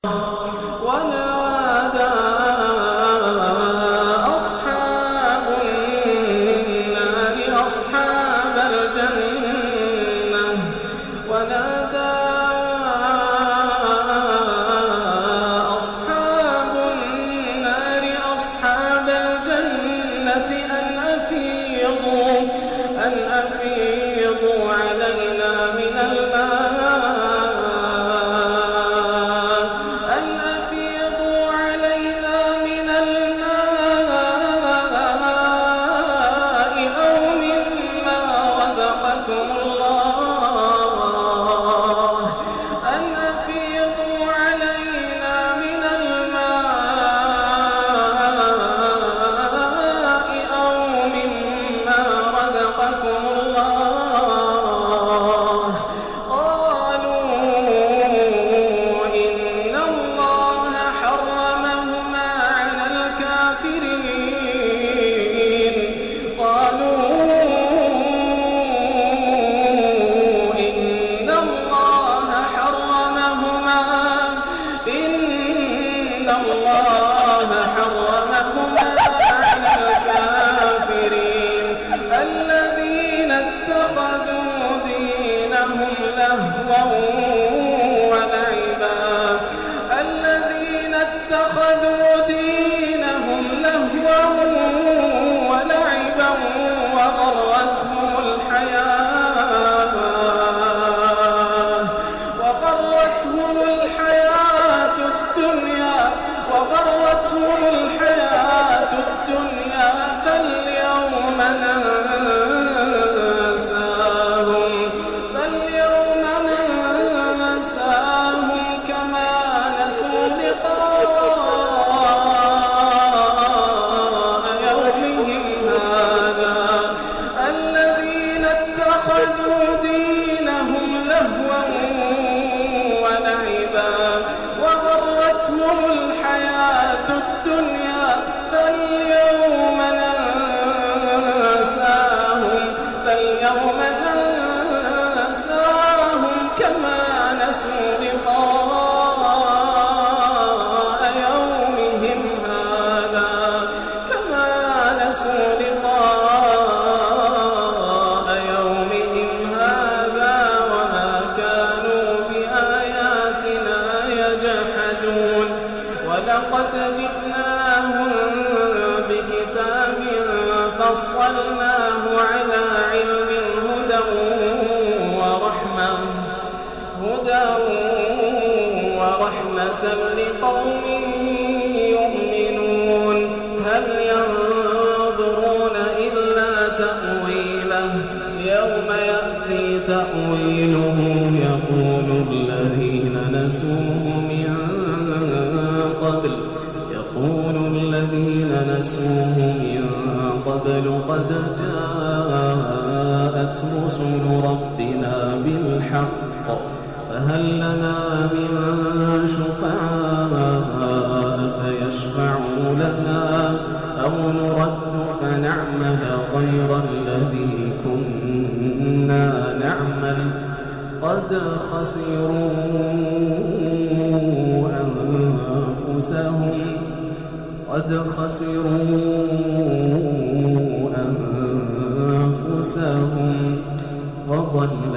ونادى أصحاب النار أصحاب الجنة أن أفيضوا علينا من الماء أو مما رزقكم الله أن أفيضوا علينا من الماء أو مما رزقكم الله قالوا إن الله حرمهما على الكافرين الذين اتخذوا دينهم لهوا ولعبا وغرتهم الحياة الدنيا فاليوم ننساهم كما نسوا لقاء يومهم هذا الذين اتخذوا دينهم لهوا ولعبا وغرتهم الحياة الدنيا فاليوم ننساهم كما نسوا لقاء يومهم هذا وما كانوا بآياتنا يجحدون ولقد جئناهم بكتاب فصلناه على علم هدى ورحمة لقوم يؤمنون هل ينظرون إلا تأويله يوم يأتي تأويله يقول الذين نسوه من قبل قد جاءت رسل ربنا بالحق فهل لنا من شفعاء فيشفعوا لنا أو نرد فنعمل غير الذي كنا نعمل قد خسروا أنفسهم وضل